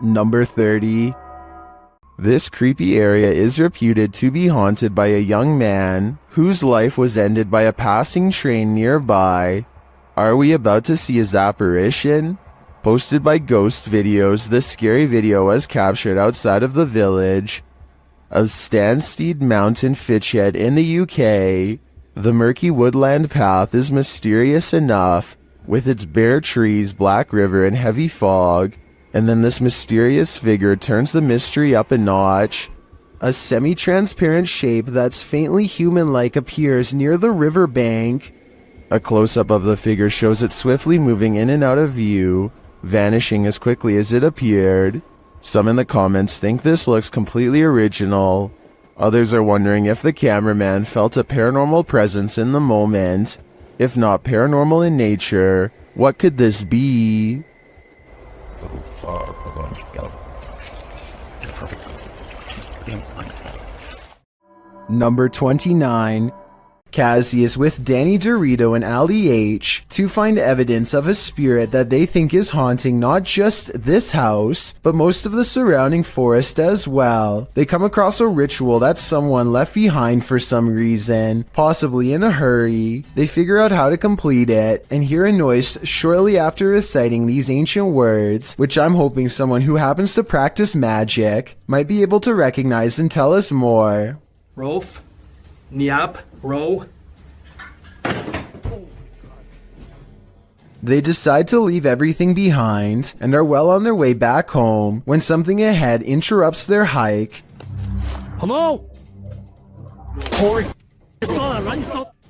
Number 30. This creepy area is reputed to be haunted by a young man whose life was ended by a passing train nearby. Are we about to see his apparition? Posted by Ghost Videos, this scary video was captured outside of the village of Stanstead Mountain, Fitchhead in the UK. The murky woodland path is mysterious enough, with its bare trees, black river, and heavy fog. And then this mysterious figure turns the mystery up a notch. A semi-transparent shape that's faintly human-like appears near the riverbank. A close-up of the figure shows it swiftly moving in and out of view, vanishing as quickly as it appeared. Some in the comments think this looks completely original. Others are wondering if the cameraman felt a paranormal presence in the moment. If not paranormal in nature, what could this be? Number 29. Cassie is with Danny Dorito and Ali H to find evidence of a spirit that they think is haunting not just this house, but most of the surrounding forest as well. They come across a ritual that someone left behind for some reason, possibly in a hurry. They figure out how to complete it, and hear a noise shortly after reciting these ancient words, which I'm hoping someone who happens to practice magic might be able to recognize and tell us more. Rolf, Niab, Ro. They decide to leave everything behind and are well on their way back home when something ahead interrupts their hike. Hello?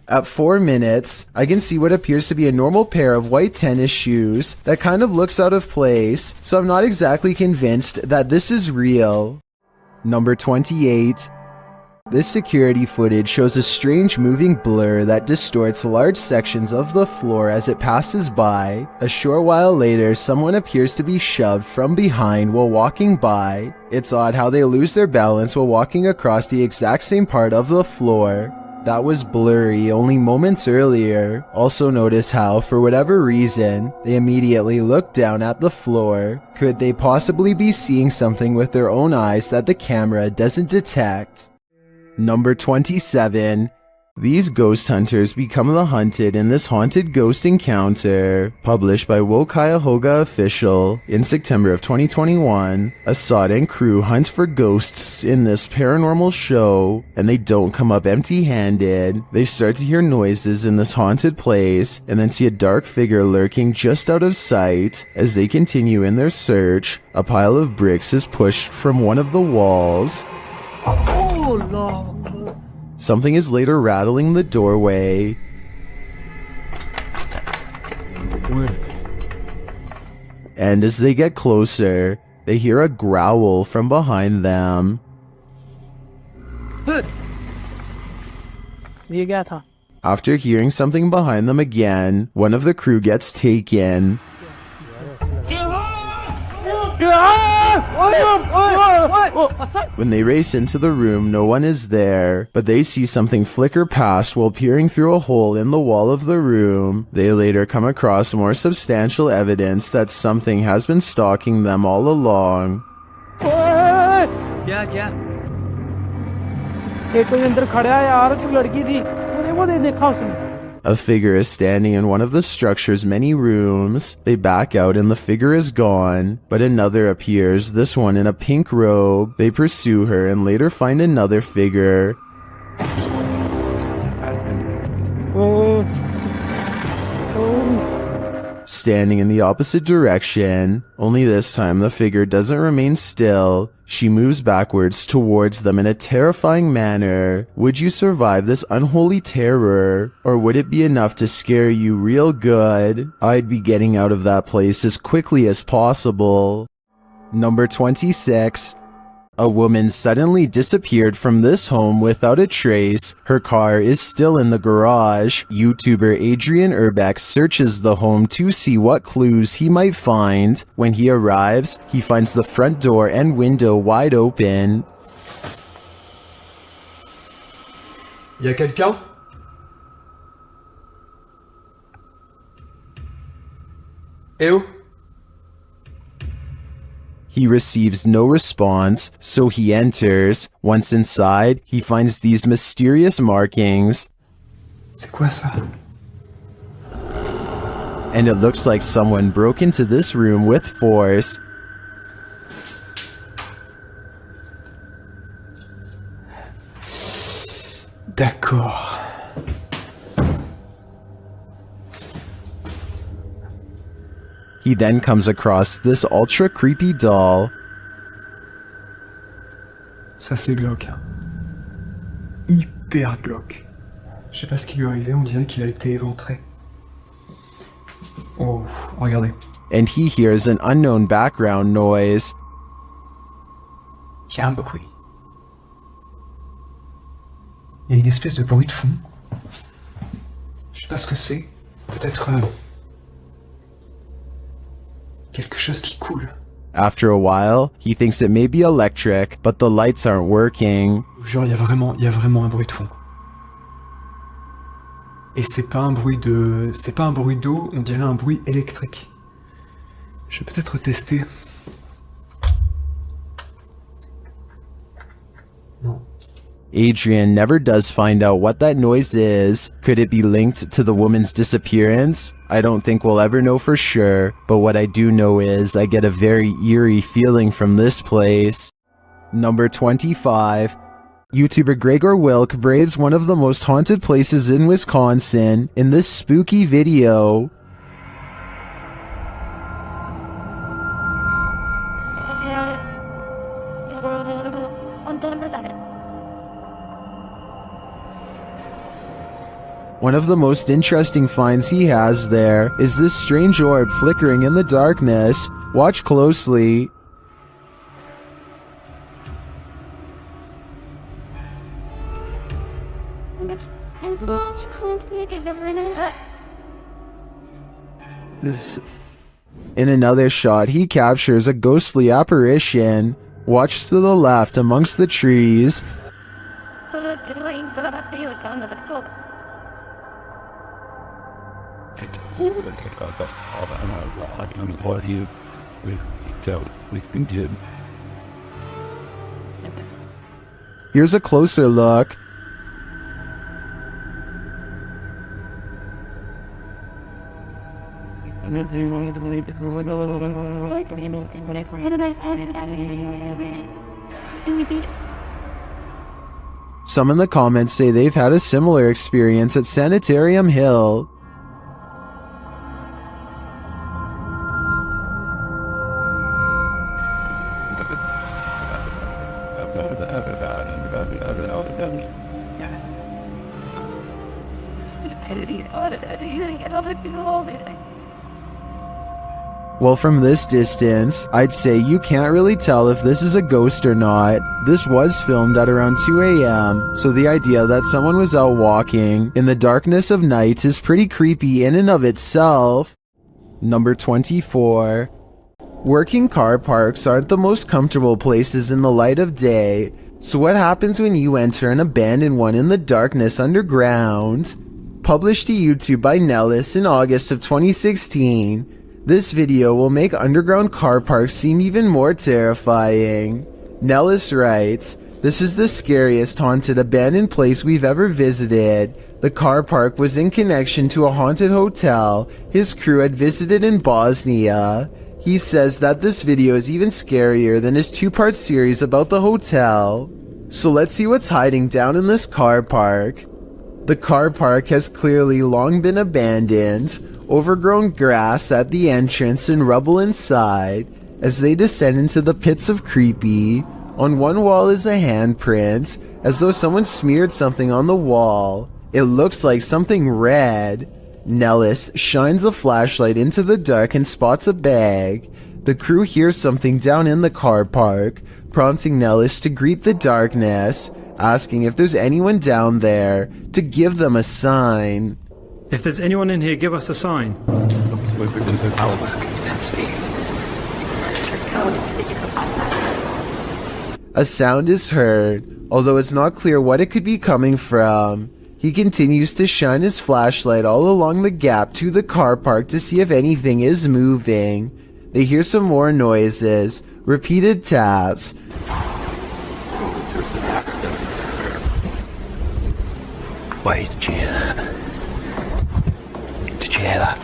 At 4 minutes, I can see what appears to be a normal pair of white tennis shoes that kind of looks out of place, so I'm not exactly convinced that this is real. Number 28. This security footage shows a strange moving blur that distorts large sections of the floor as it passes by. A short while later, someone appears to be shoved from behind while walking by. It's odd how they lose their balance while walking across the exact same part of the floor that was blurry only moments earlier. Also notice how, for whatever reason, they immediately look down at the floor. Could they possibly be seeing something with their own eyes that the camera doesn't detect? Number 27. These ghost hunters become the hunted in this haunted ghost encounter. Published by Wo Cuyahoga Official in September of 2021. Assad and crew hunt for ghosts in this paranormal show, and they don't come up empty-handed. They start to hear noises in this haunted place, and then see a dark figure lurking just out of sight. As they continue in their search, a pile of bricks is pushed from one of the walls. Oh, no. Something is later rattling the doorway. And as they get closer, they hear a growl from behind them. After hearing something behind them again, one of the crew gets taken. When they race into the room, no one is there, but they see something flicker past while peering through a hole in the wall of the room. They later come across more substantial evidence that something has been stalking them all along. A figure is standing in one of the structure's many rooms. They back out and the figure is gone, but another appears, this one in a pink robe. They pursue her and later find another figure. Standing in the opposite direction, only this time the figure doesn't remain still. She moves backwards towards them in a terrifying manner. Would you survive this unholy terror? Or would it be enough to scare you real good? I'd be getting out of that place as quickly as possible. Number 26. A woman suddenly disappeared from this home without a trace. Her car is still in the garage. YouTuber Adrian Urbeck searches the home to see what clues he might find. When he arrives, he finds the front door and window wide open. Y a quelqu'un? Eh oh? He receives no response, so he enters. Once inside, he finds these mysterious markings, C'est quoi ça? and it looks like someone broke into this room with force. D'accord. He then comes across this ultra creepy doll. Ça c'est glauque. Hein. Hyper glauque. Je sais pas ce qui lui est arrivé, on dirait qu'il a été éventré. Oh, regardez. And he hears an unknown background noise. Il y a un bruit. Il y a une espèce de bruit de fond. Je sais pas ce que c'est. Peut-être quelque chose qui coule. After a while, he thinks it may be electric, but the lights aren't working. Je vous jure, il y a vraiment un bruit de fond. Et c'est pas un bruit d'eau, on dirait un bruit électrique. Je vais peut-être tester. Non. Adrian never does find out what that noise is. Could it be linked to the woman's disappearance? I don't think we'll ever know for sure, but what I do know is I get a very eerie feeling from this place. Number 25. YouTuber Gregor Wilk braves one of the most haunted places in Wisconsin in this spooky video. One of the most interesting finds he has there is this strange orb flickering in the darkness. Watch closely. In another shot, he captures a ghostly apparition. Watch to the left amongst the trees. Here's a closer look. Some in the comments say they've had a similar experience at Sanitarium Hill. Well, from this distance, I'd say you can't really tell if this is a ghost or not. This was filmed at around 2 a.m., so the idea that someone was out walking in the darkness of night is pretty creepy in and of itself. Number 24. Working car parks aren't the most comfortable places in the light of day, so what happens when you enter an abandoned one in the darkness underground? Published to YouTube by Nellis in August of 2016, this video will make underground car parks seem even more terrifying. Nellis writes, "This is the scariest haunted abandoned place we've ever visited. The car park was in connection to a haunted hotel his crew had visited in Bosnia." He says that this video is even scarier than his two-part series about the hotel. So let's see what's hiding down in this car park. The car park has clearly long been abandoned, overgrown grass at the entrance and rubble inside. As they descend into the pits of creepy, on one wall is a handprint, as though someone smeared something on the wall. It looks like something red. Nellis shines a flashlight into the dark and spots a bag. The crew hears something down in the car park, prompting Nellis to greet the darkness, asking if there's anyone down there to give them a sign. If there's anyone in here, give us a sign. A sound is heard, although it's not clear what it could be coming from. He continues to shine his flashlight all along the gap to the car park to see if anything is moving. They hear some more noises, Repeated taps. Wait, did you hear that? Did you hear that?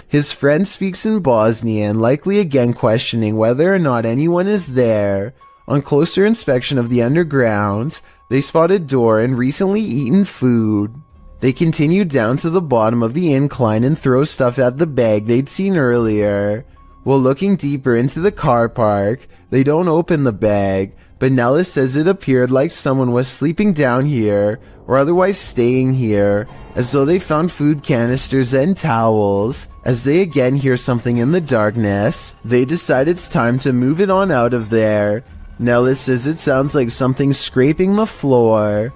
His friend speaks in Bosnian, likely again questioning whether or not anyone is there. On closer inspection of the underground, they spot a door and recently eaten food. They continue down to the bottom of the incline and throw stuff at the bag they'd seen earlier. While looking deeper into the car park, they don't open the bag, but Nellis says it appeared like someone was sleeping down here or otherwise staying here, as though they found food canisters and towels. As they again hear something in the darkness, they decide it's time to move it on out of there. Nellis says it sounds like something scraping the floor.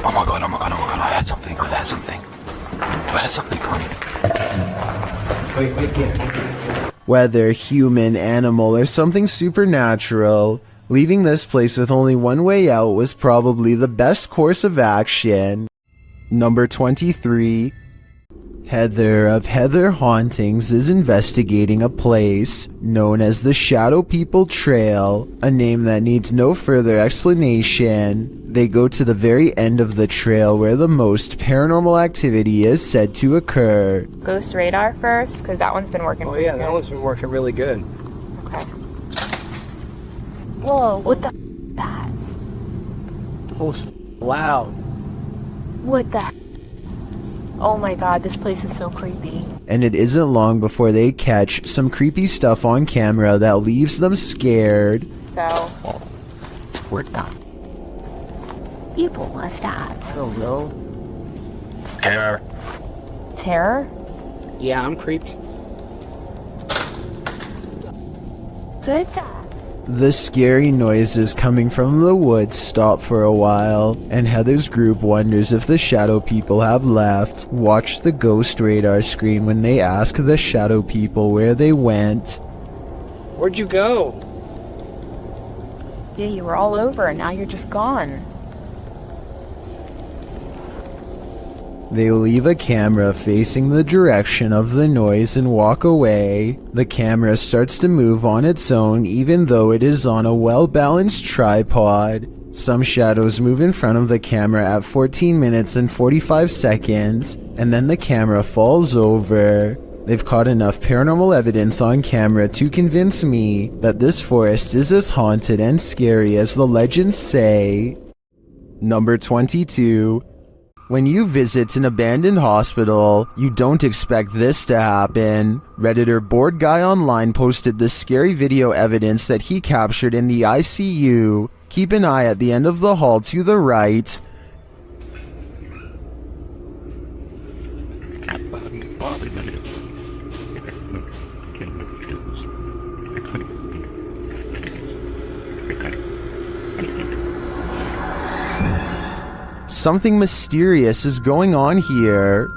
Oh my god, I heard something, Connie. Whether human, animal, or something supernatural, leaving this place with only one way out was probably the best course of action. Number 23. Heather of Heather Hauntings is investigating a place known as the Shadow People Trail, a name that needs no further explanation. They go to the very end of the trail where the most paranormal activity is said to occur. Ghost radar first, because that one's been working Oh pretty yeah, good. that one's been working really good. Okay. Whoa, what the that? It was loud. What the Oh my god, this place is so creepy. And it isn't long before they catch some creepy stuff on camera that leaves them scared. So, What the? people must have. I don't know. Terror. Terror? Yeah, I'm creeped. Good that. The scary noises coming from the woods stop for a while, and Heather's group wonders if the Shadow People have left. Watch the ghost radar screen when they ask the Shadow People where they went. Where'd you go? Yeah, you were all over and now you're just gone. They leave a camera facing the direction of the noise and walk away. The camera starts to move on its own even though it is on a well-balanced tripod. Some shadows move in front of the camera at 14 minutes and 45 seconds, and then the camera falls over. They've caught enough paranormal evidence on camera to convince me that this forest is as haunted and scary as the legends say. Number 22. When you visit an abandoned hospital, you don't expect this to happen. Redditor Bored Guy Online posted this scary video evidence that he captured in the ICU. Keep an eye at the end of the hall to the right. Something mysterious is going on here.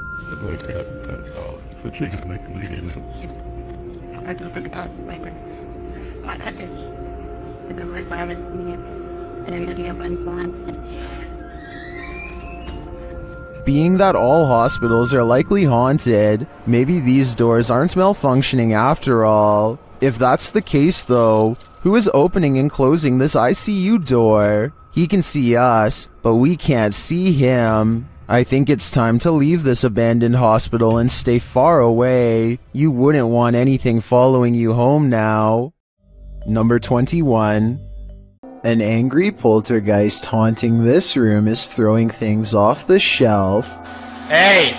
Being that all hospitals are likely haunted, maybe these doors aren't malfunctioning after all. If that's the case though, who is opening and closing this ICU door? He can see us, but we can't see him. I think it's time to leave this abandoned hospital and stay far away. You wouldn't want anything following you home now. Number 21. An angry poltergeist haunting this room is throwing things off the shelf. Hey!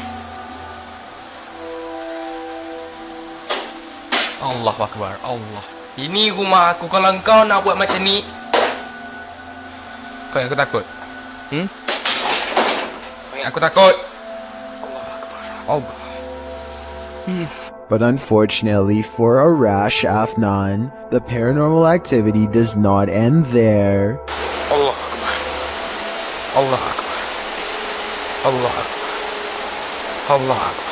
Allah Akbar, Allah. Ini rumah aku, kalau kau nak buat macam ni, kau yang aku takut. Kau yang aku takut. Allah Akbar, Allah. But unfortunately for Arash Afnan, the paranormal activity does not end there. Allah Akbar. Allah Akbar. Allah Akbar. Allah Akbar.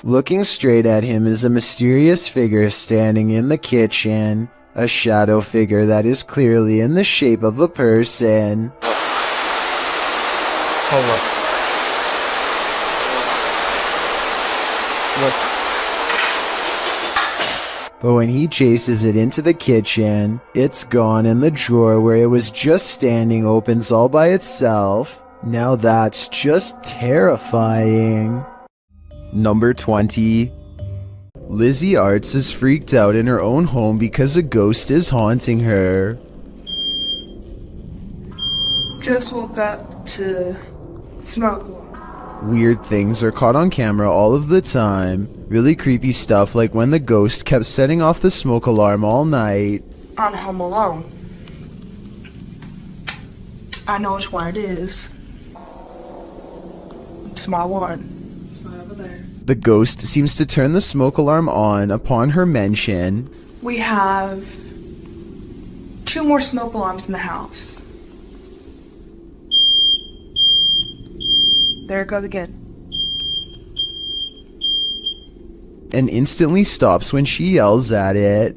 Looking straight at him is a mysterious figure standing in the kitchen. A shadow figure that is clearly in the shape of a person. Allah. But when he chases it into the kitchen, it's gone and the drawer where it was just standing opens all by itself. Now that's just terrifying. Number 20. Lizzie Arts is freaked out in her own home because a ghost is haunting her. Just woke up to smoke alarm. Weird things are caught on camera all of the time. Really creepy stuff like when the ghost kept setting off the smoke alarm all night. On Home Alone. I know which one it is. Small one. It's right over there. The ghost seems to turn the smoke alarm on upon her mention. We have 2 more smoke alarms in the house. There it goes again. And instantly stops when she yells at it.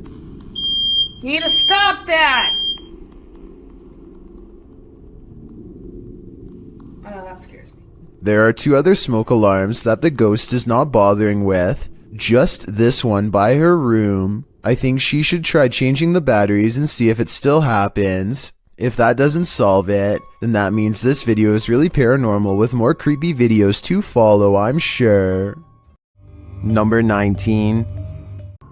You need to stop that! I know that scares me. There are 2 other smoke alarms that the ghost is not bothering with. Just this one by her room. I think she should try changing the batteries and see if it still happens. If that doesn't solve it, then that means this video is really paranormal with more creepy videos to follow, I'm sure. Number 19.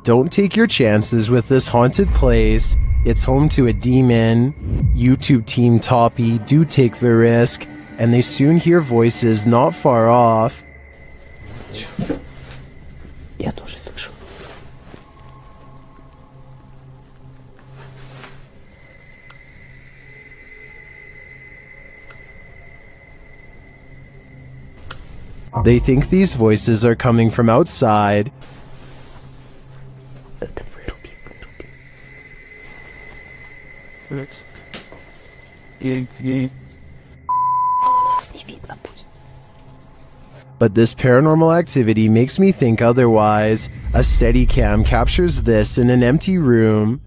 Don't take your chances with this haunted place. It's home to a demon. YouTube team Toppy do take the risk, and they soon hear voices not far off. Я тоже слышу. They think these voices are coming from outside. But this paranormal activity makes me think otherwise. A Steadicam captures this in an empty room.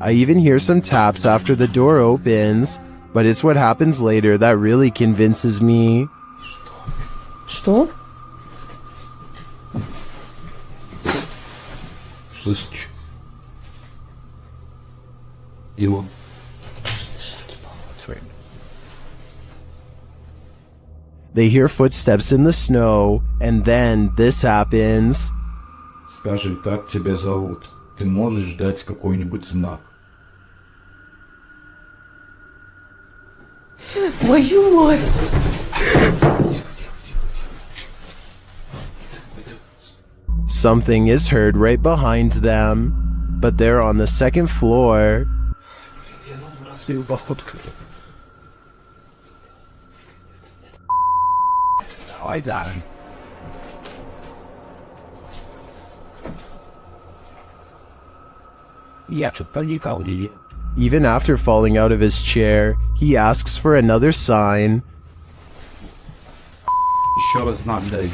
I even hear some taps after the door opens, but it's what happens later that really convinces me. Что? Слышишь? Его. They hear footsteps in the snow, and then this happens. Скажи, как тебя зовут? Ты можешь дать какой-нибудь знак? Твою мать! Something is heard right behind them, but they're on the second floor. Давай, Darren. Я что-то никого не видел. Even after falling out of his chair, he asks for another sign. Еще раз знак дай.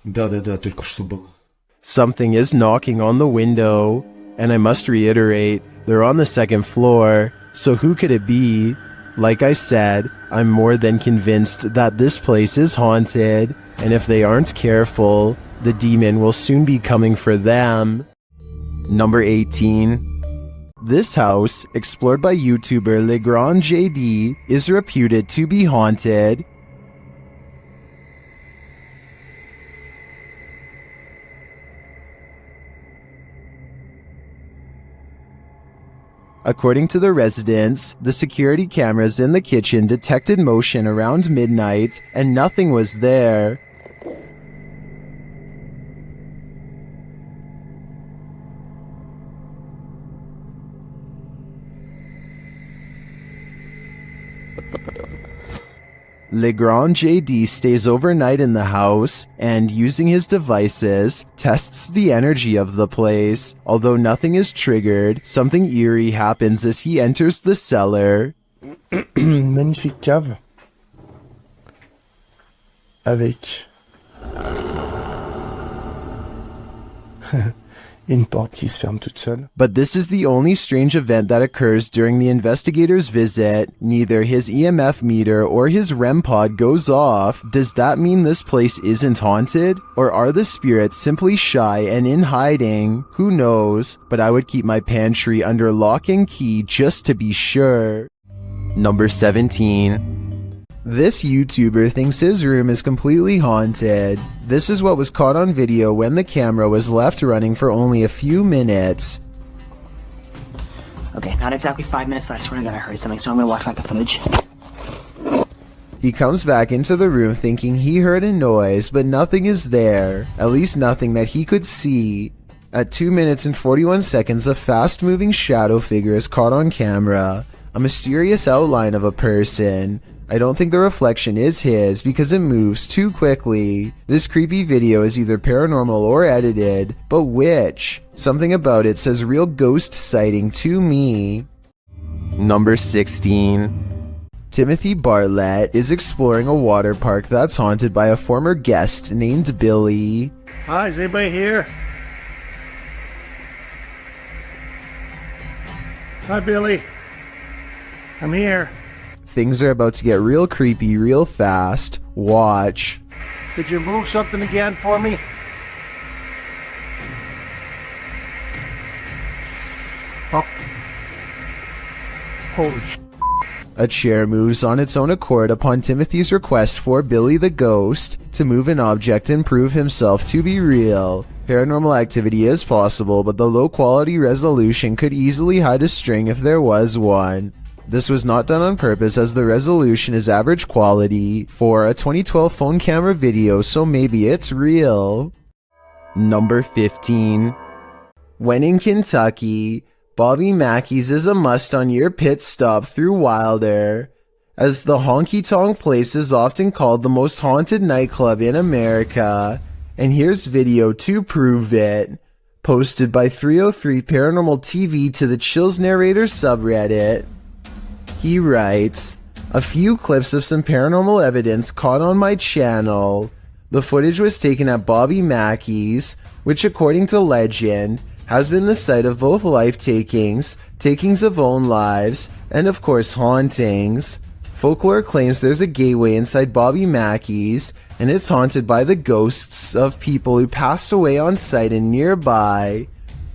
Да, только что было. Something is knocking on the window, and I must reiterate, they're on the second floor, so who could it be? Like I said, I'm more than convinced that this place is haunted, and if they aren't careful, the demon will soon be coming for them. Number 18. This house, explored by YouTuber Legrand JD, is reputed to be haunted. According to the residents, the security cameras in the kitchen detected motion around midnight, and nothing was there. Legrand JD stays overnight in the house and, using his devices, tests the energy of the place. Although nothing is triggered, something eerie happens as he enters the cellar. Magnifique cave. Avec Et une porte qui se ferme toute seule. But this is the only strange event that occurs during the investigator's visit. Neither his EMF meter or his REM pod goes off. Does that mean this place isn't haunted? Or are the spirits simply shy and in hiding? Who knows? But I would keep my pantry under lock and key just to be sure. Number 17. This YouTuber thinks his room is completely haunted. This is what was caught on video when the camera was left running for only a few minutes. Okay, not exactly 5 minutes, but I swear to God I heard something, so I'm gonna watch back the footage. He comes back into the room thinking he heard a noise, but nothing is there. At least nothing that he could see. At 2 minutes and 41 seconds, a fast-moving shadow figure is caught on camera. A mysterious outline of a person. I don't think the reflection is his because it moves too quickly. This creepy video is either paranormal or edited, but which? Something about it says real ghost sighting to me. Number 16. Timothy Bartlett is exploring a water park that's haunted by a former guest named Billy. Hi, is anybody here? Hi, Billy. I'm here. Things are about to get real creepy real fast. Watch. Could you move something again for me? Oh. Holy sh**. A chair moves on its own accord upon Timothy's request for Billy the Ghost to move an object and prove himself to be real. Paranormal activity is possible, but the low quality resolution could easily hide a string if there was one. This was not done on purpose as the resolution is average quality for a 2012 phone camera video, so maybe it's real. Number 15. When in Kentucky, Bobby Mackey's is a must on your pit stop through Wilder, as the honky tonk place is often called the most haunted nightclub in America, and here's video to prove it. Posted by 303 Paranormal TV to the Chills Narrator subreddit. He writes, a few clips of some paranormal evidence caught on my channel. The footage was taken at Bobby Mackey's, which according to legend, has been the site of both life takings, takings of own lives, and of course hauntings. Folklore claims there's a gateway inside Bobby Mackey's, and it's haunted by the ghosts of people who passed away on site and nearby.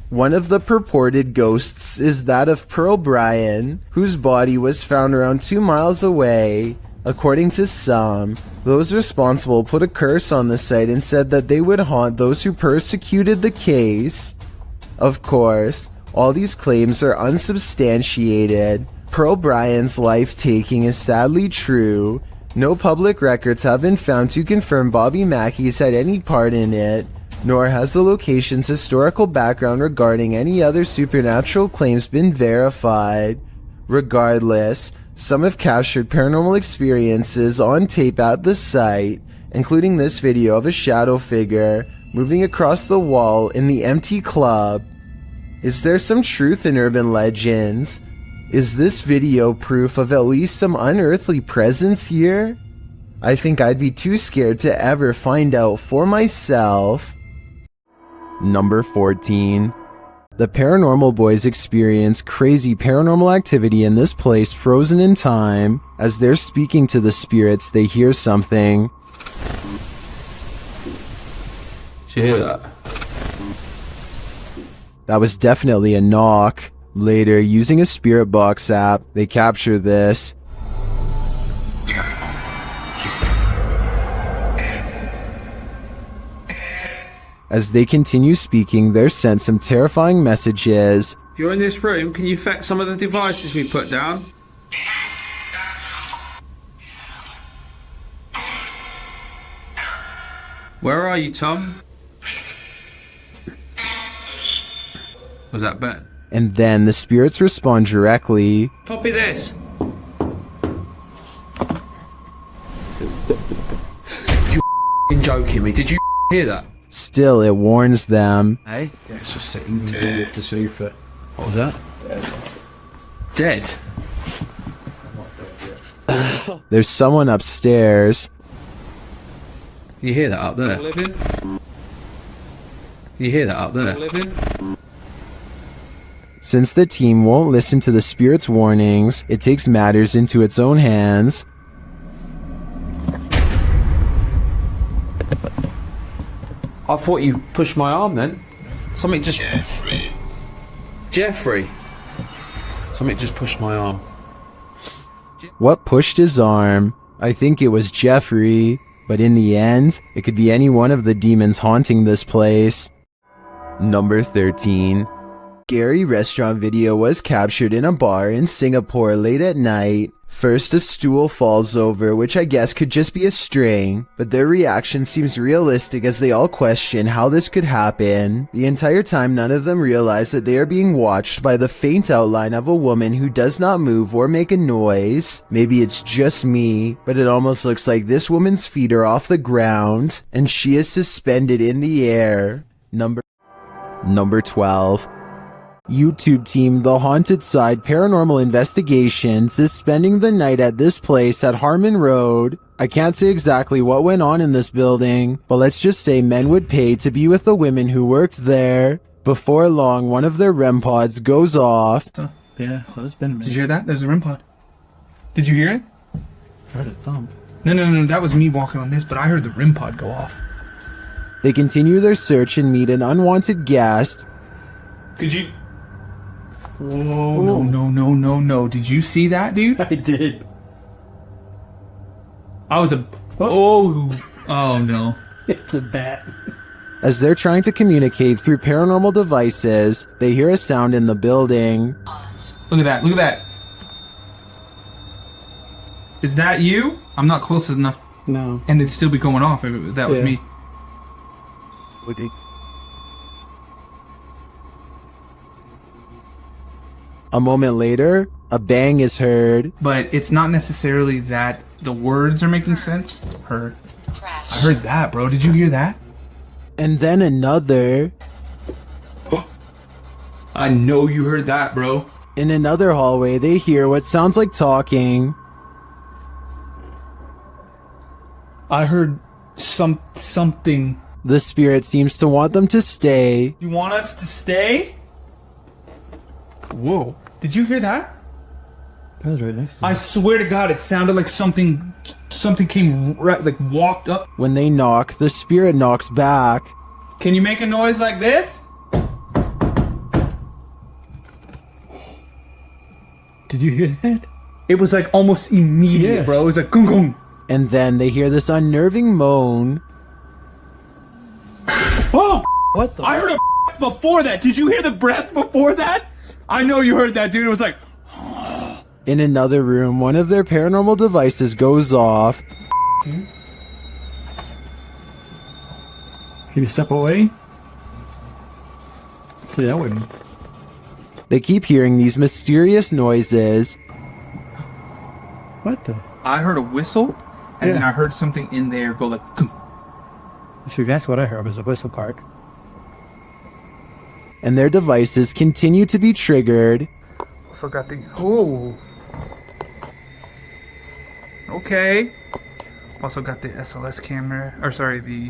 One of the purported ghosts is that of Pearl Bryan, whose body was found around 2 miles away. According to some, those responsible put a curse on the site and said that they would haunt those who persecuted the case. Of course, all these claims are unsubstantiated. Pearl Bryan's life-taking is sadly true. No public records have been found to confirm Bobby Mackey's had any part in it, nor has the location's historical background regarding any other supernatural claims been verified. Regardless, some have captured paranormal experiences on tape at the site, including this video of a shadow figure moving across the wall in the empty club. Is there some truth in urban legends? Is this video proof of at least some unearthly presence here? I think I'd be too scared to ever find out for myself. Number 14. The Paranormal Boys experience crazy paranormal activity in this place frozen in time. As they're speaking to the spirits, they hear something. Did you hear that? That was definitely a knock. Later, using a spirit box app, they capture this. As they continue speaking, they're sent some terrifying messages. If you're in this room, can you affect some of the devices we put down? Where are you, Tom? Was that Ben? And then the spirits respond directly. Copy this. You joking me? Did you hear that? Still, it warns them. Hey? Yeah, it's just sitting underneath the sofa. What was that? Dead? There's someone upstairs. You hear that up there? You hear that up there? Since the team won't listen to the spirit's warnings, it takes matters into its own hands. I thought you pushed my arm then. Something just... Jeffrey. Something just pushed my arm. What pushed his arm? I think it was Jeffrey, but in the end, it could be any one of the demons haunting this place. Number 13. Scary restaurant video was captured in a bar in Singapore late at night. First, a stool falls over, which I guess could just be a string, but their reaction seems realistic as they all question how this could happen. The entire time, none of them realize that they are being watched by the faint outline of a woman who does not move or make a noise. Maybe it's just me, but it almost looks like this woman's feet are off the ground, and she is suspended in the air. Number 12. YouTube team The Haunted Side Paranormal Investigations is spending the night at this place at Harmon Road. I can't say exactly what went on in this building, but let's just say men would pay to be with the women who worked there. Before long, one of their REM pods goes off. Yeah, so it's been a minute. Did you hear that? There's a REM pod. Did you hear it? I heard it thump. No, that was me walking on this, but I heard the REM pod go off. They continue their search and meet an unwanted guest. Could you... Whoa, no. Did you see that, dude? I did. I was a... Oh no. It's a bat. As they're trying to communicate through paranormal devices, they hear a sound in the building. Look at that. Is that you? I'm not close enough. No. And it'd still be going off if that was me. Would it? A moment later, a bang is heard. But it's not necessarily that the words are making sense. I heard that, bro. Did you hear that? And then another. I know you heard that, bro. In another hallway, they hear what sounds like talking. I heard something. The spirit seems to want them to stay. You want us to stay? Whoa. Did you hear that? That was right next to me. I swear to God, it sounded like something came right, like walked up. When they knock, the spirit knocks back. Can you make a noise like this? Did you hear that? It was like almost immediate, bro. It was like gung gung. And then they hear this unnerving moan. Oh! What the? I heard a before that. Did you hear the breath before that? I know you heard that, dude. It was like... In another room, one of their paranormal devices goes off. Can you step away? See, that wouldn't. They keep hearing these mysterious noises. What the? I heard a whistle, and then I heard something in there go like... See, that's what I heard, was a whistle part. And their devices continue to be triggered. Also got the... Oh! Okay. Also got the SLS camera, or sorry, the...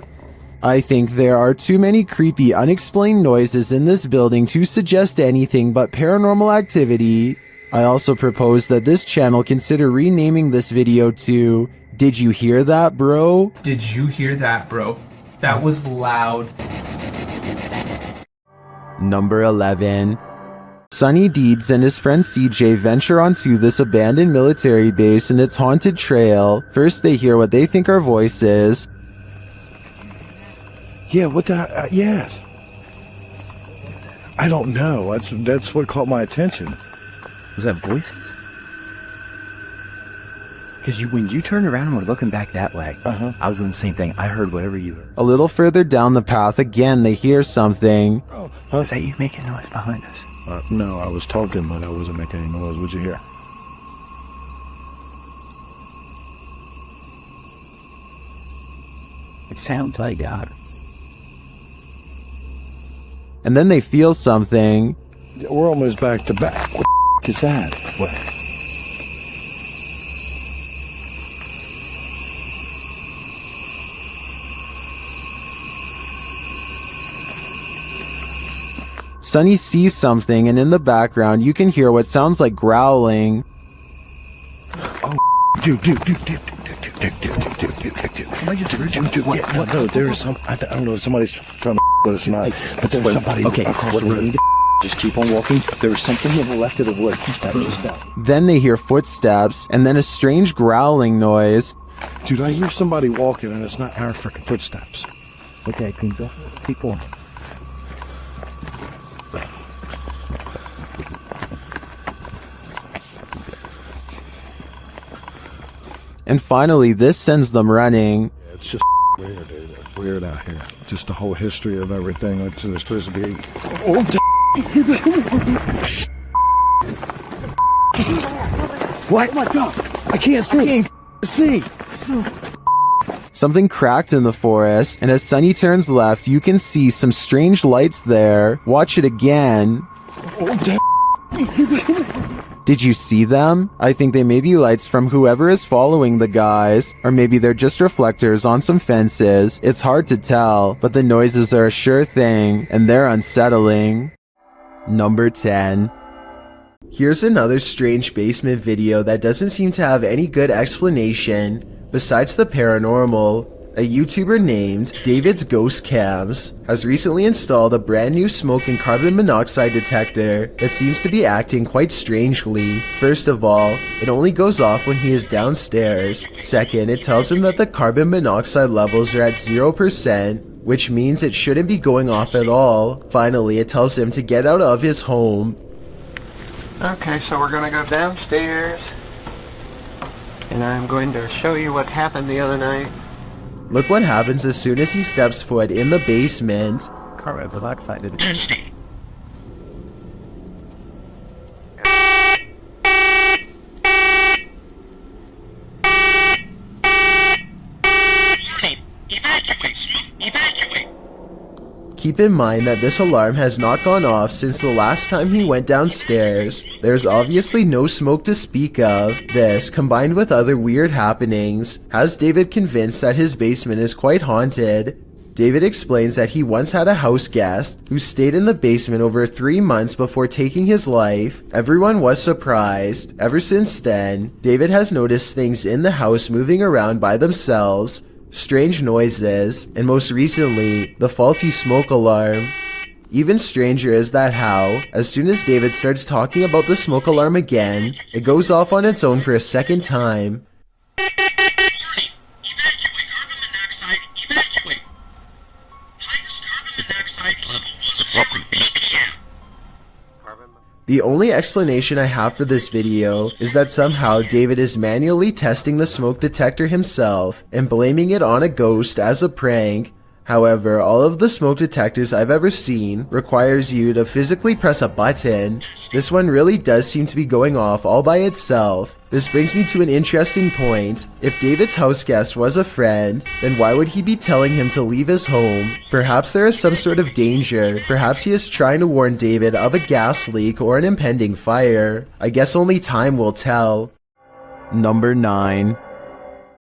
I think there are too many creepy, unexplained noises in this building to suggest anything but paranormal activity. I also propose that this channel consider renaming this video to Did You Hear That, Bro? Did you hear that, bro? That was loud. Number 11. Sonny Deeds and his friend CJ venture onto this abandoned military base and its haunted trail. First they hear what they think are voices. Yeah, what the... yes. I don't know. That's what caught my attention. Was that voices? Because when you turned around and were looking back that way, I was doing the same thing. I heard whatever you heard. A little further down the path, again they hear something. Was that you making noise behind us? No, I was talking, but I wasn't making any noise. What'd you hear? It sounds like God. And then they feel something. We're almost back to back. What the is that? What? Sunny sees something, and in the background you can hear what sounds like growling. Dude. Somebody just what? No, there's some. I don't know if somebody's trying to but it's not. But there's somebody across the road. Just keep on walking. There's something to the left of the wood. Then they hear footsteps, and then a strange growling noise. Dude, I hear somebody walking, and it's not our freaking footsteps. Okay, keep on. And finally, this sends them running. It's just weird, dude. It's weird out here. Just the whole history of everything. Like there's supposed to be. What? Oh my God! I can't see. Something cracked in the forest, and as Sunny turns left, you can see some strange lights there. Watch it again. Did you see them? I think they may be lights from whoever is following the guys, or maybe they're just reflectors on some fences. It's hard to tell, but the noises are a sure thing, and they're unsettling. Number 10. Here's another strange basement video that doesn't seem to have any good explanation besides the paranormal. A YouTuber named David's Ghost Cams has recently installed a brand new smoke and carbon monoxide detector that seems to be acting quite strangely. First of all, it only goes off when he is downstairs. Second, it tells him that the carbon monoxide levels are at 0%, which means it shouldn't be going off at all. Finally, it tells him to get out of his home. Okay, so we're gonna go downstairs, and I'm going to show you what happened the other night. Look what happens as soon as he steps foot in the basement. Carbon monoxide is Keep in mind that this alarm has not gone off since the last time he went downstairs. There's obviously no smoke to speak of. This, combined with other weird happenings, has David convinced that his basement is quite haunted. David explains that he once had a house guest who stayed in the basement over 3 months before taking his life. Everyone was surprised. Ever since then, David has noticed things in the house moving around by themselves, strange noises, and most recently, the faulty smoke alarm. Even stranger is that how, as soon as David starts talking about the smoke alarm again, it goes off on its own for a second time. The only explanation I have for this video is that somehow David is manually testing the smoke detector himself and blaming it on a ghost as a prank. However, all of the smoke detectors I've ever seen requires you to physically press a button. This one really does seem to be going off all by itself. This brings me to an interesting point. If David's house guest was a friend, then why would he be telling him to leave his home? Perhaps there is some sort of danger. Perhaps he is trying to warn David of a gas leak or an impending fire. I guess only time will tell. Number 9.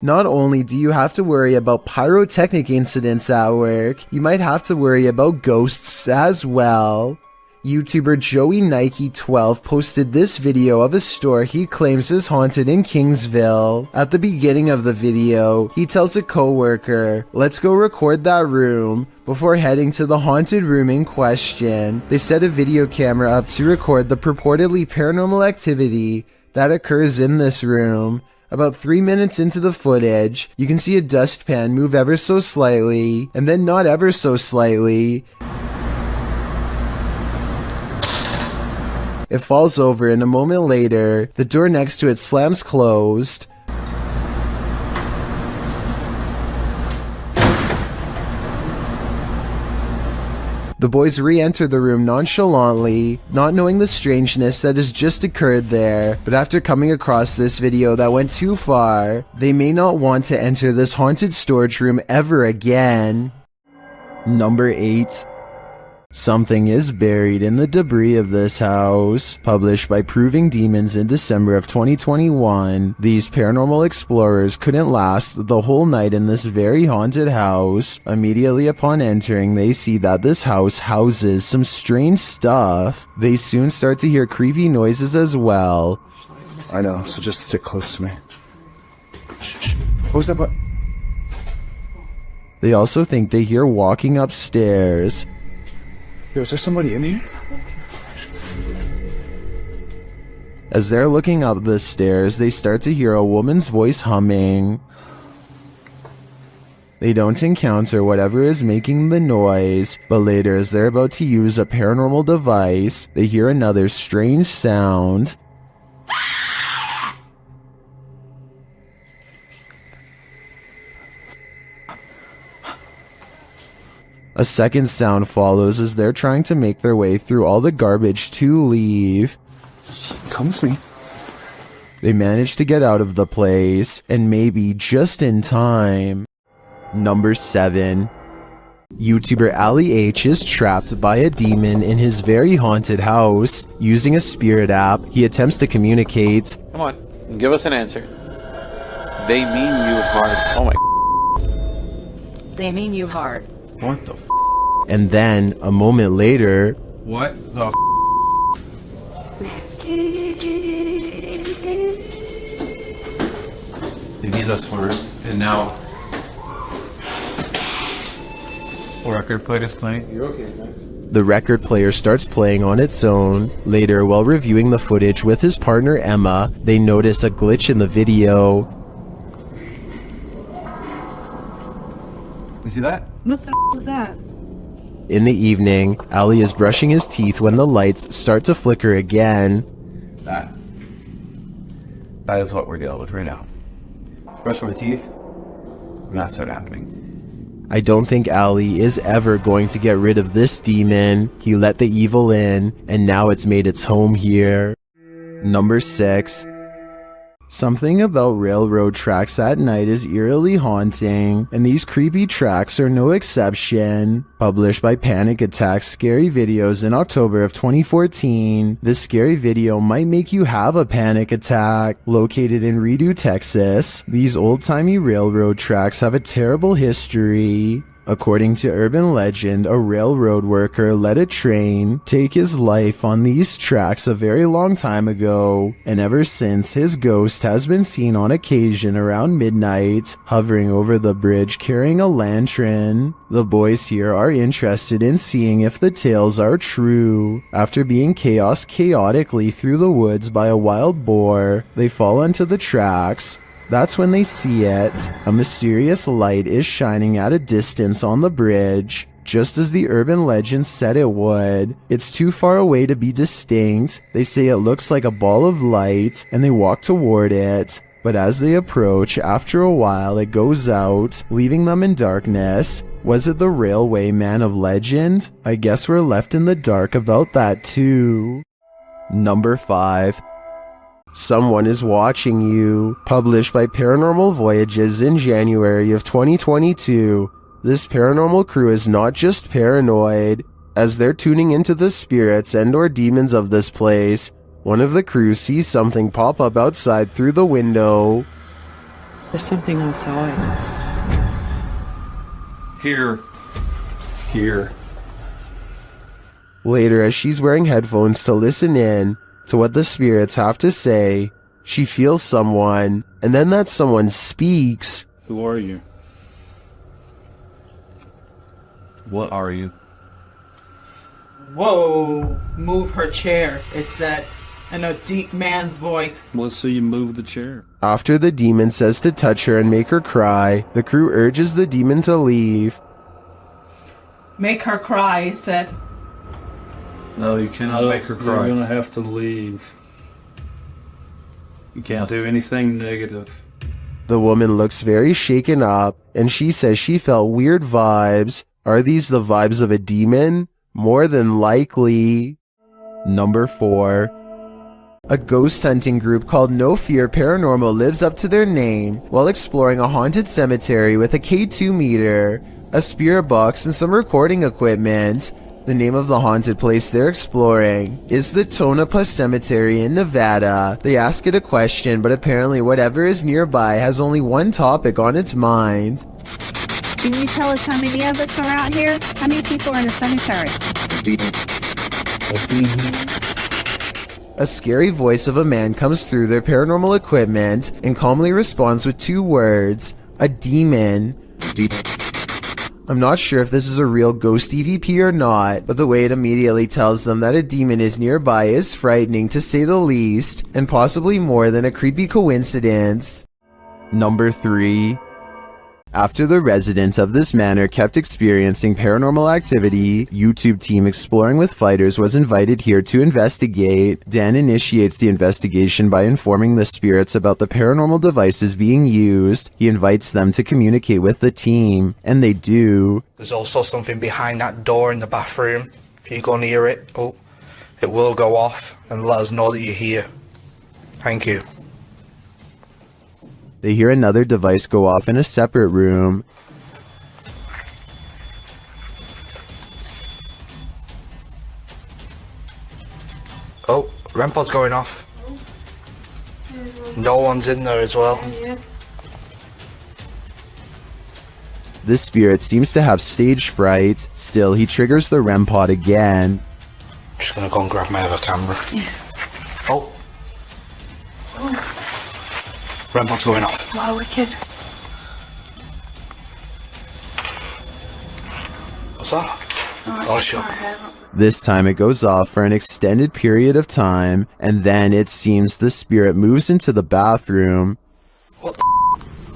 Not only do you have to worry about pyrotechnic incidents at work, you might have to worry about ghosts as well. YouTuber Joey Nike 12 posted this video of a store he claims is haunted in Kingsville. At the beginning of the video, he tells a coworker, "Let's go record that room," before heading to the haunted room in question. They set a video camera up to record the purportedly paranormal activity that occurs in this room. About 3 minutes into the footage, you can see a dustpan move ever so slightly, and then not ever so slightly. It falls over, and a moment later, the door next to it slams closed. The boys re-enter the room nonchalantly, not knowing the strangeness that has just occurred there, but after coming across this video that went too far, they may not want to enter this haunted storage room ever again. Number 8. Something is buried in the debris of this house. Published by Proving Demons in December of 2021, these paranormal explorers couldn't last the whole night in this very haunted house. Immediately upon entering, they see that this house houses some strange stuff. They soon start to hear creepy noises as well. I know, so just stick close to me. Shh. What was that button? They also think they hear walking upstairs. Yo, is there somebody in here? As they're looking up the stairs, they start to hear a woman's voice humming. They don't encounter whatever is making the noise, but later as they're about to use a paranormal device, they hear another strange sound. A second sound follows as they're trying to make their way through all the garbage to leave. Come with me. They manage to get out of the place, and maybe just in time. Number 7. YouTuber Ali H is trapped by a demon in his very haunted house. Using a spirit app, he attempts to communicate. Come on, give us an answer. They mean you hard. Oh my. They mean you hard. What the And then, a moment later, What the He needs us for it. And now record player is playing? you're okay, Max. the record player starts playing on its own. Later, while reviewing the footage with his partner Emma, they notice a glitch in the video. You see that? What the was that? In the evening, Ali is brushing his teeth when the lights start to flicker again. That is what we're dealing with right now. Brush my teeth, and that started happening. I don't think Ali is ever going to get rid of this demon. He let the evil in, and now it's made its home here. Number 6. Something about railroad tracks at night is eerily haunting, and these creepy tracks are no exception. Published by Panic Attack Scary Videos in October of 2014, this scary video might make you have a panic attack. Located in Redo, Texas, these old-timey railroad tracks have a terrible history. According to urban legend, a railroad worker let a train take his life on these tracks a very long time ago, and ever since his ghost has been seen on occasion around midnight, hovering over the bridge carrying a lantern. The boys here are interested in seeing if the tales are true. After being chaotically through the woods by a wild boar, they fall onto the tracks. That's when they see it. A mysterious light is shining at a distance on the bridge, just as the urban legend said it would. It's too far away to be distinct. They say it looks like a ball of light, and they walk toward it. But as they approach, after a while it goes out, leaving them in darkness. Was it the railway man of legend? I guess we're left in the dark about that too. Number 5. Someone is watching you. Published by Paranormal Voyages in January of 2022. This paranormal crew is not just paranoid. As they're tuning into the spirits and/or demons of this place, one of the crew sees something pop up outside through the window. There's something outside. Here. Later, as she's wearing headphones to listen in to what the spirits have to say, she feels someone, and then that someone speaks. Who are you? What are you? Whoa! Move her chair, it said, in a deep man's voice. Let's see you move the chair. After the demon says to touch her and make her cry, the crew urges the demon to leave. Make her cry, he said. No, you cannot make her cry. You're gonna have to leave. You can't do anything negative. The woman looks very shaken up, and she says she felt weird vibes. Are these the vibes of a demon? More than likely. Number 4. A ghost hunting group called No Fear Paranormal lives up to their name while exploring a haunted cemetery with a K2 meter, a spirit box, and some recording equipment. The name of the haunted place they're exploring is the Tonopah Cemetery in Nevada. They ask it a question, but apparently whatever is nearby has only one topic on its mind. Can you tell us how many of us are out here? How many people are in the cemetery? A scary voice of a man comes through their paranormal equipment and calmly responds with 2 words, a demon. I'm not sure if this is a real ghost EVP or not, but the way it immediately tells them that a demon is nearby is frightening to say the least, and possibly more than a creepy coincidence. Number 3. After the residents of this manor kept experiencing paranormal activity, YouTube team Exploring with Fighters was invited here to investigate. Dan initiates the investigation by informing the spirits about the paranormal devices being used. He invites them to communicate with the team, and they do. There's also something behind that door in the bathroom. If you go near it, it will go off and let us know that you're here. Thank you. They hear another device go off in a separate room. Oh, REM pod's going off. No one's in there as well. This spirit seems to have stage fright. Still, he triggers the REM pod again. I'm just gonna go and grab my other camera. Oh. REM pod's going off. Wow, wicked. What's that? Oh, sure. This time it goes off for an extended period of time, and then it seems the spirit moves into the bathroom. What the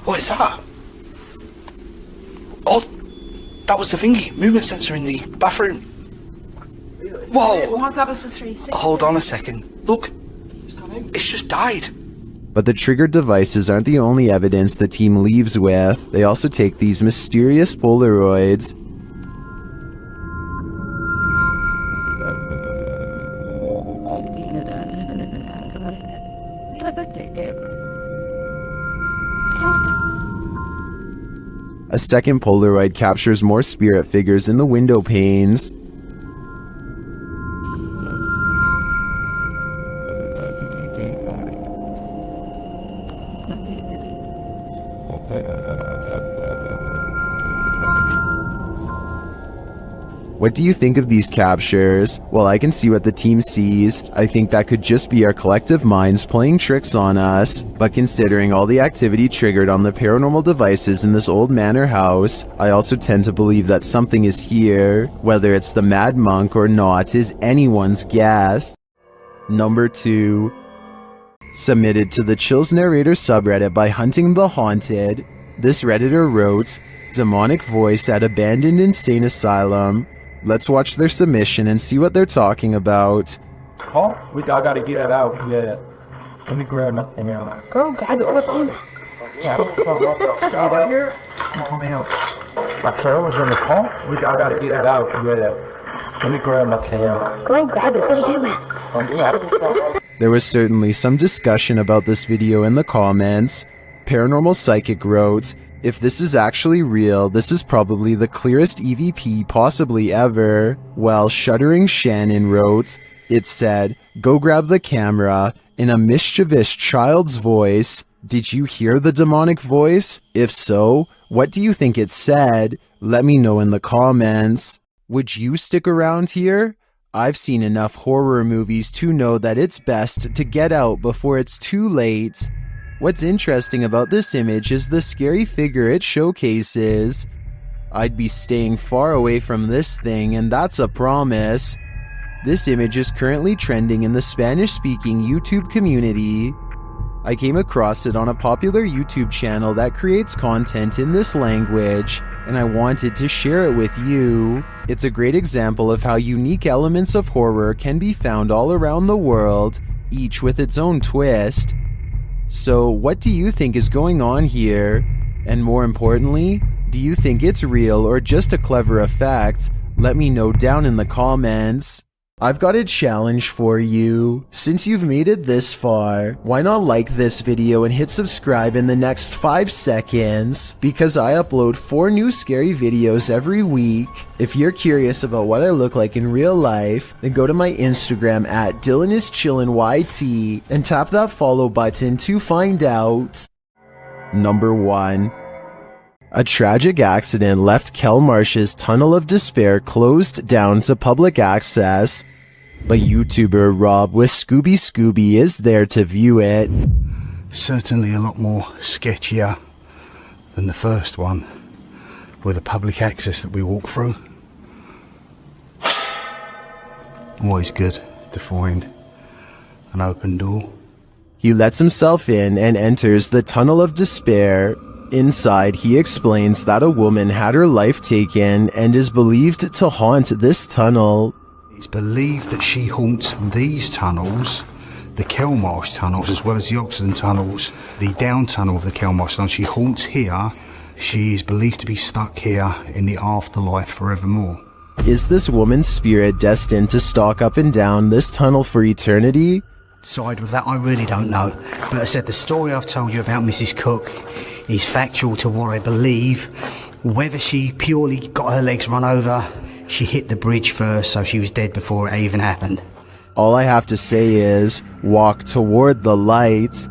What is that? Oh, that was the thingy, movement sensor in the bathroom. Whoa! What's that was the 360? Hold on a second. Look, it's just died. But the triggered devices aren't the only evidence the team leaves with. They also take these mysterious Polaroids. A second Polaroid captures more spirit figures in the window panes. What do you think of these captures? Well, I can see what the team sees. I think that could just be our collective minds playing tricks on us. But considering all the activity triggered on the paranormal devices in this old manor house, I also tend to believe that something is here. Whether it's the Mad Monk or not is anyone's guess. Number 2. Submitted to the Chills Narrator subreddit by Hunting the Haunted. This redditor wrote, "Demonic voice at abandoned insane asylum." Let's watch their submission and see what they're talking about. Oh, I gotta get that out. Yeah. Let me grab nothing out. Oh, God, yeah, come right here. Come out. My phone was on the call. I gotta get that out. Yeah. Let me grab nothing out. Oh, God, it's There was certainly some discussion about this video in the comments. Paranormal Psychic wrote, "If this is actually real, this is probably the clearest EVP possibly ever." While Shuddering Shannon wrote, it said, "Go grab the camera," in a mischievous child's voice. Did you hear the demonic voice? If so, what do you think it said? Let me know in the comments. Would you stick around here? I've seen enough horror movies to know that it's best to get out before it's too late. What's interesting about this image is the scary figure it showcases. I'd be staying far away from this thing, and that's a promise. This image is currently trending in the Spanish-speaking YouTube community. I came across it on a popular YouTube channel that creates content in this language, and I wanted to share it with you. It's a great example of how unique elements of horror can be found all around the world, each with its own twist. So, what do you think is going on here? And more importantly, do you think it's real or just a clever effect? Let me know down in the comments. I've got a challenge for you. Since you've made it this far, why not like this video and hit subscribe in the next 5 seconds? Because I upload 4 new scary videos every week. If you're curious about what I look like in real life, then go to my Instagram at DylanIsChillinYT and tap that follow button to find out. Number 1. A tragic accident left Kelmarsh's Tunnel of Despair closed down to public access, but YouTuber Rob with Scooby is there to view it. Certainly a lot more sketchier than the first one with the public access that we walk through. Always good to find an open door. He lets himself in and enters the Tunnel of Despair. Inside, he explains that a woman had her life taken and is believed to haunt this tunnel. It's believed that she haunts these tunnels, the Kelmarsh tunnels, as well as the Oxenden tunnels, the down tunnel of the Kelmarsh tunnel. She haunts here. She is believed to be stuck here in the afterlife forevermore. Is this woman's spirit destined to stalk up and down this tunnel for eternity? Side with that, I really don't know. But I said the story I've told you about Mrs. Cook is factual to what I believe. Whether she purely got her legs run over, she hit the bridge first, so she was dead before it even happened. All I have to say is, walk toward the light.